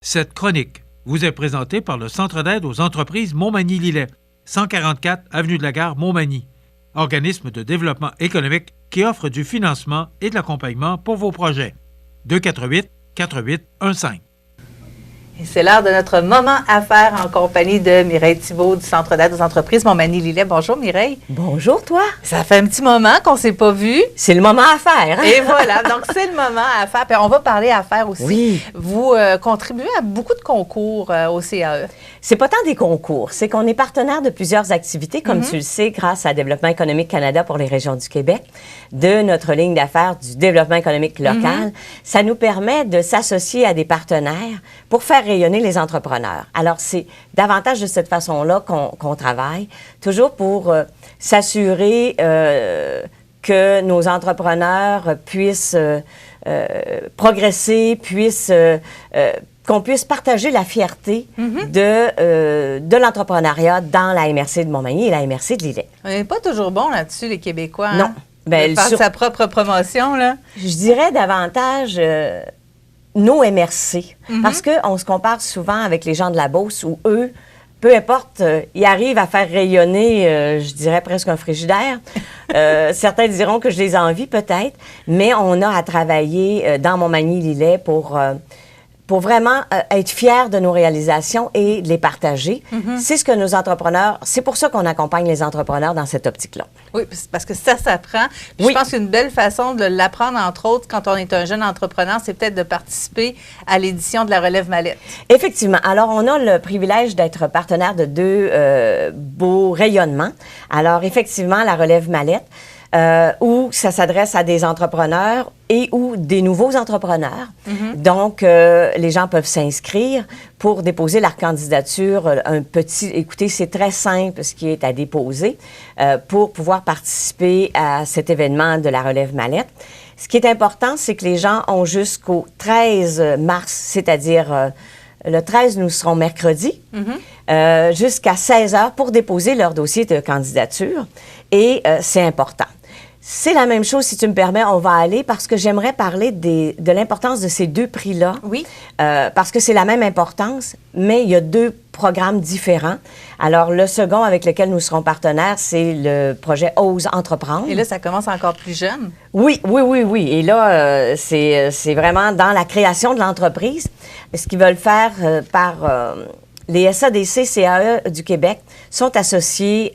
Cette chronique vous est présentée par le Centre d'aide aux entreprises Montmagny-Lillet, 144 avenue de la Gare, Montmagny, organisme de développement économique qui offre du financement et de l'accompagnement pour vos projets. 248-4815. Et c'est l'heure de notre moment affaires en compagnie de Mireille Thibault du Centre d'aide aux entreprises Montmagny-Lillet. Bonjour Mireille. Bonjour toi. Ça fait un petit moment qu'on ne s'est pas vu. C'est le moment à faire. Hein? Et voilà, donc c'est le moment à faire. Puis on va parler affaires aussi. Oui. Vous contribuez à beaucoup de concours au CAE. C'est pas tant des concours, c'est qu'on est partenaire de plusieurs activités, comme tu le sais, grâce à Développement économique Canada pour les régions du Québec, de notre ligne d'affaires du développement économique local. Ça nous permet de s'associer à des partenaires pour faire rayonner les entrepreneurs. Alors, c'est davantage de cette façon-là qu'on travaille, toujours pour s'assurer que nos entrepreneurs puissent progresser, qu'on puisse partager la fierté de l'entrepreneuriat dans la MRC de Montmagny et la MRC de Lillet. On n'est pas toujours bon là-dessus, les Québécois. Non. Hein? Ben, de faire sa propre promotion, là. Je dirais davantage nos MRC, parce qu'on se compare souvent avec les gens de la Beauce où eux, peu importe, ils arrivent à faire rayonner, je dirais presque un frigidaire. Certains diront que je les envie peut-être, mais on a à travailler dans Montmagny-Lillet pour vraiment être fiers de nos réalisations et de les partager. C'est ce que nos entrepreneurs, c'est pour ça qu'on accompagne les entrepreneurs dans cette optique-là. Oui, parce que ça s'apprend. Je pense qu'une belle façon de l'apprendre, entre autres, quand on est un jeune entrepreneur, c'est peut-être de participer à l'édition de la Relève Mallette. Effectivement. Alors, on a le privilège d'être partenaire de deux beaux rayonnements. Alors, effectivement, la Relève Mallette, où ça s'adresse à des entrepreneurs et ou des nouveaux entrepreneurs. Donc, les gens peuvent s'inscrire pour déposer leur candidature. Écoutez, c'est très simple ce qui est à déposer pour pouvoir participer à cet événement de la Relève Mallette. Ce qui est important, c'est que les gens ont jusqu'au 13 mars, c'est-à-dire le 13, nous serons mercredi, jusqu'à 16 heures pour déposer leur dossier de candidature. Et c'est important. C'est la même chose, si tu me permets, on va aller parce que j'aimerais parler de l'importance de ces deux prix-là. Oui. Parce que c'est la même importance, mais il y a deux programmes différents. Alors, le second avec lequel nous serons partenaires, c'est le projet Ose entreprendre. Et là, ça commence encore plus jeune. Oui. Et là, c'est vraiment dans la création de l'entreprise. Ce qu'ils veulent faire par les SADC, CAE du Québec sont associés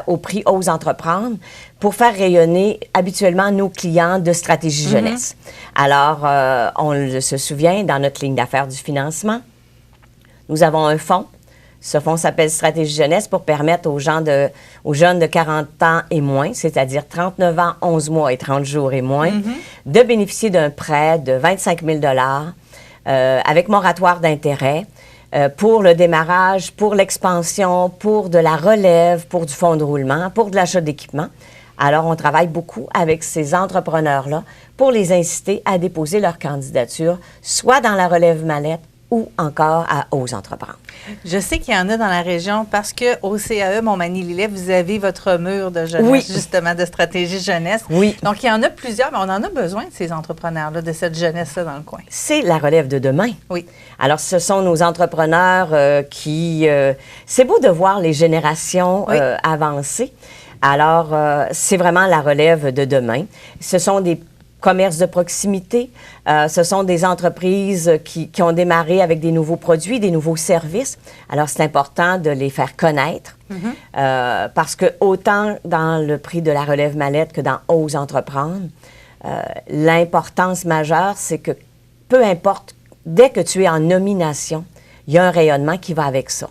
au prix Ose entreprendre pour faire rayonner habituellement nos clients de stratégie jeunesse. Alors, on se souvient, dans notre ligne d'affaires du financement, nous avons un fonds. Ce fonds s'appelle Stratégie jeunesse pour permettre aux jeunes de 40 ans et moins, c'est-à-dire 39 ans, 11 mois et 30 jours et moins, de bénéficier d'un prêt de 25 000 avec moratoire d'intérêt, pour le démarrage, pour l'expansion, pour de la relève, pour du fonds de roulement, pour de l'achat d'équipement. Alors, on travaille beaucoup avec ces entrepreneurs-là pour les inciter à déposer leur candidature, soit dans la Relève Mallette ou encore à Ose entreprendre. Je sais qu'il y en a dans la région parce qu'au CAE Montmagny-Lillet, vous avez votre mur de jeunesse, justement, de stratégie jeunesse. Oui. Donc, il y en a plusieurs, mais on en a besoin de ces entrepreneurs-là, de cette jeunesse-là dans le coin. C'est la relève de demain. Oui. Alors, ce sont nos entrepreneurs qui... c'est beau de voir les générations avancer. Alors, c'est vraiment la relève de demain. Ce sont des commerces de proximité. Ce sont des entreprises qui ont démarré avec des nouveaux produits, des nouveaux services. Alors, c'est important de les faire connaître parce que autant dans le prix de la Relève Mallette que dans Ose entreprendre, l'importance majeure, c'est que peu importe, dès que tu es en nomination, il y a un rayonnement qui va avec ça.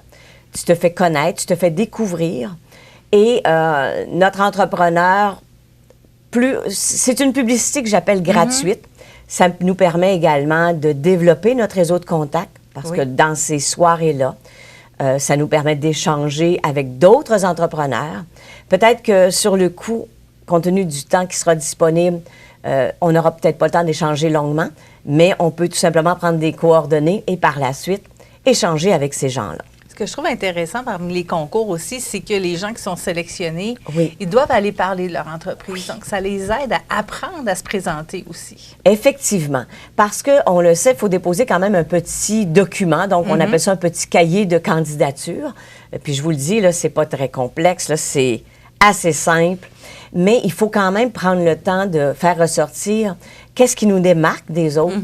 Tu te fais connaître, tu te fais découvrir et notre entrepreneur, c'est une publicité que j'appelle gratuite. Ça nous permet également de développer notre réseau de contacts parce que dans ces soirées-là, ça nous permet d'échanger avec d'autres entrepreneurs. Peut-être que sur le coup, compte tenu du temps qui sera disponible, on n'aura peut-être pas le temps d'échanger longuement, mais on peut tout simplement prendre des coordonnées et par la suite, échanger avec ces gens-là. Ce que je trouve intéressant parmi les concours aussi, c'est que les gens qui sont sélectionnés, oui. ils doivent aller parler de leur entreprise. Donc, ça les aide à apprendre à se présenter aussi. Effectivement. Parce qu'on le sait, il faut déposer quand même un petit document. Donc, on appelle ça un petit cahier de candidature. Et puis, je vous le dis, là, c'est pas très complexe. Là, c'est assez simple. Mais il faut quand même prendre le temps de faire ressortir qu'est-ce qui nous démarque des autres,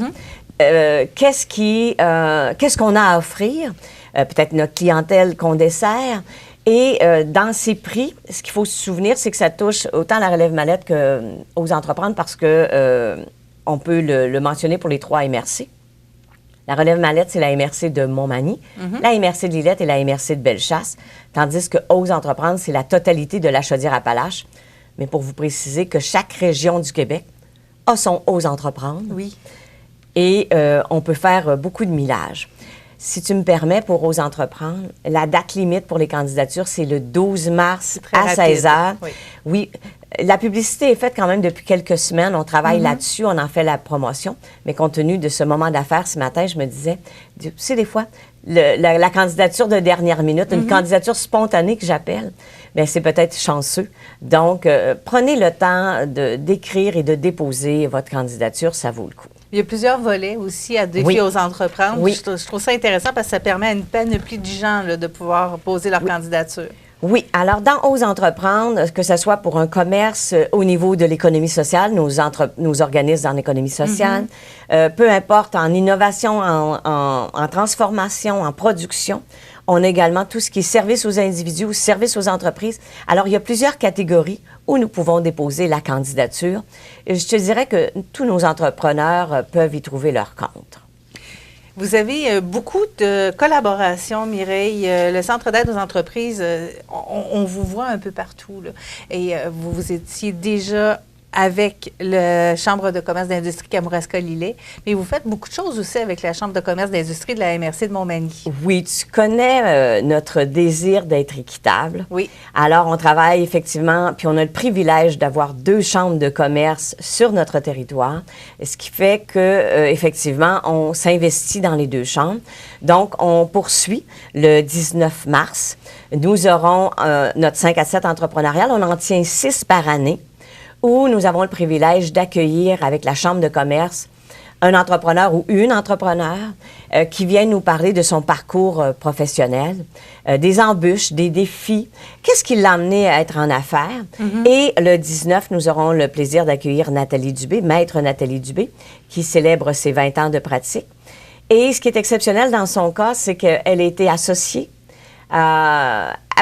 qu'est-ce qu'on a à offrir, peut-être notre clientèle qu'on dessert. Et dans ces prix, ce qu'il faut se souvenir, c'est que ça touche autant la relève mallette qu'aux entrepreneurs parce que on peut le mentionner pour les 3 MRC. La relève mallette, c'est la MRC de Montmagny, la MRC de Lillette et la MRC de Bellechasse, tandis que Ose entreprendre, c'est la totalité de la Chaudière-Appalaches. Mais pour vous préciser que chaque région du Québec a son Ose entreprendre. Oui. Et on peut faire beaucoup de millage. Si tu me permets, pour Ose entreprendre, la date limite pour les candidatures, c'est le 12 mars à 16 h. Oui. Oui. La publicité est faite quand même depuis quelques semaines. On travaille là-dessus, on en fait la promotion. Mais compte tenu de ce moment d'affaires ce matin, je me disais, tu sais, des fois, la candidature de dernière minute, une candidature spontanée que j'appelle, bien, c'est peut-être chanceux. Donc, prenez le temps d'écrire et de déposer votre candidature, ça vaut le coup. Il y a plusieurs volets aussi à défier aux entrepreneurs. Oui. Je trouve ça intéressant parce que ça permet à une panoplie de gens là, de pouvoir poser leur candidature. Oui. Alors, dans Ose entreprendre, que ce soit pour un commerce au niveau de l'économie sociale, nos organismes dans l'économie sociale, peu importe, en innovation, en transformation, en production, on a également tout ce qui est service aux individus ou service aux entreprises. Alors, il y a plusieurs catégories où nous pouvons déposer la candidature. Et je te dirais que tous nos entrepreneurs peuvent y trouver leur compte. Vous avez beaucoup de collaborations, Mireille. Le Centre d'aide aux entreprises, on vous voit un peu partout, là. Et vous étiez déjà avec la Chambre de commerce d'industrie Kamouraska-Lillet, mais vous faites beaucoup de choses aussi avec la Chambre de commerce d'industrie de la MRC de Montmagny. Oui, tu connais notre désir d'être équitable. Oui. Alors, on travaille effectivement, puis on a le privilège d'avoir 2 chambres de commerce sur notre territoire, ce qui fait que effectivement, on s'investit dans les 2 chambres. Donc, on poursuit le 19 mars. Nous aurons notre 5 à 7 entrepreneurial. On en tient 6 par année, où nous avons le privilège d'accueillir avec la Chambre de commerce un entrepreneur ou une entrepreneur qui vient nous parler de son parcours professionnel, des embûches, des défis, qu'est-ce qui l'a amené à être en affaires. Et le 19, nous aurons le plaisir d'accueillir Nathalie Dubé, maître Nathalie Dubé, qui célèbre ses 20 ans de pratique. Et ce qui est exceptionnel dans son cas, c'est qu'elle a été associée.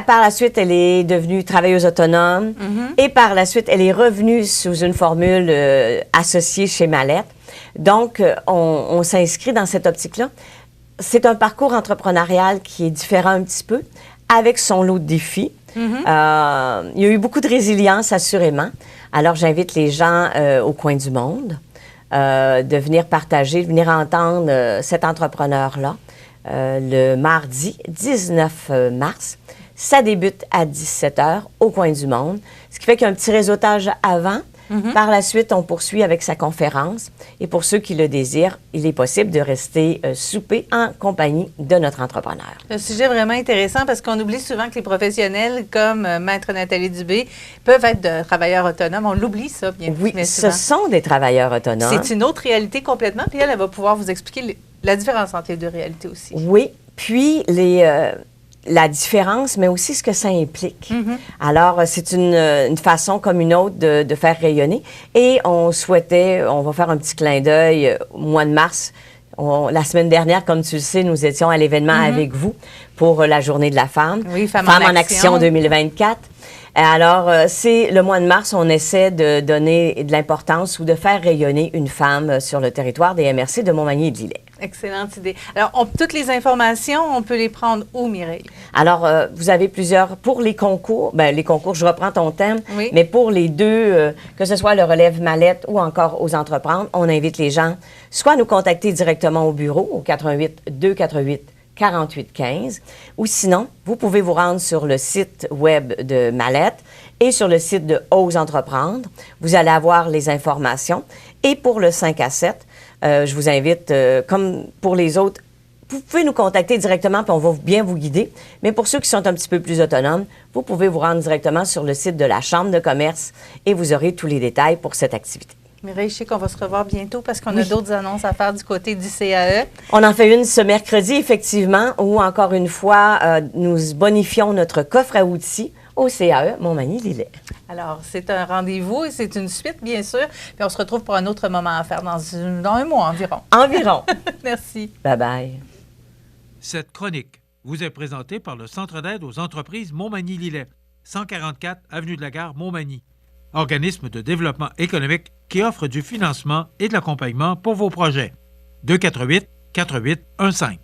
Par la suite, elle est devenue travailleuse autonome et par la suite, elle est revenue sous une formule associée chez Mallette. Donc, on s'inscrit dans cette optique-là. C'est un parcours entrepreneurial qui est différent un petit peu, avec son lot de défis. Il y a eu beaucoup de résilience, assurément. Alors, j'invite les gens au coin du monde de venir partager, de venir entendre cet entrepreneur-là. Le mardi 19 mars. Ça débute à 17 h au coin du monde, ce qui fait qu'il y a un petit réseautage avant. Par la suite, on poursuit avec sa conférence. Et pour ceux qui le désirent, il est possible de rester souper en compagnie de notre entrepreneur. Un sujet vraiment intéressant parce qu'on oublie souvent que les professionnels comme Maître Nathalie Dubé peuvent être de travailleurs autonomes. On l'oublie, ça, bien Oui, mais souvent. Ce sont des travailleurs autonomes. C'est une autre réalité complètement. Puis elle va pouvoir vous expliquer la différence entre les 2 réalités aussi. Oui, puis la différence, mais aussi ce que ça implique. Alors, c'est une façon comme une autre de faire rayonner. Et on va faire un petit clin d'œil au mois de mars. La semaine dernière, comme tu le sais, nous étions à l'événement avec vous pour la Journée de la femme. Oui, Femmes en Action 2024. Alors, c'est le mois de mars, on essaie de donner de l'importance ou de faire rayonner une femme sur le territoire des MRC de Montmagny et de Lillet. Excellente idée. Alors, toutes les informations, on peut les prendre où, Mireille? Alors, vous avez plusieurs... Pour les concours, je reprends ton thème, oui. Mais pour les 2, que ce soit le relève mallette ou encore aux entreprendre, on invite les gens soit à nous contacter directement au bureau, au 88 248 48 15, ou sinon, vous pouvez vous rendre sur le site web de Mallette et sur le site de Ose entreprendre. Vous allez avoir les informations. Et pour le 5 à 7, je vous invite, comme pour les autres, vous pouvez nous contacter directement, puis on va bien vous guider. Mais pour ceux qui sont un petit peu plus autonomes, vous pouvez vous rendre directement sur le site de la Chambre de commerce et vous aurez tous les détails pour cette activité. Mireille, je sais qu'on va se revoir bientôt parce qu'on a d'autres annonces à faire du côté du CAE. On en fait une ce mercredi, effectivement, où, encore une fois, nous bonifions notre coffre à outils au CAE Montmagny-Lillet. Alors, c'est un rendez-vous et c'est une suite, bien sûr. Puis on se retrouve pour un autre moment à faire dans un mois environ. Environ. Merci. Bye-bye. Cette chronique vous est présentée par le Centre d'aide aux entreprises Montmagny-Lillet, 144 Avenue de la Gare, Montmagny. Organisme de développement économique qui offre du financement et de l'accompagnement pour vos projets. 248-4815.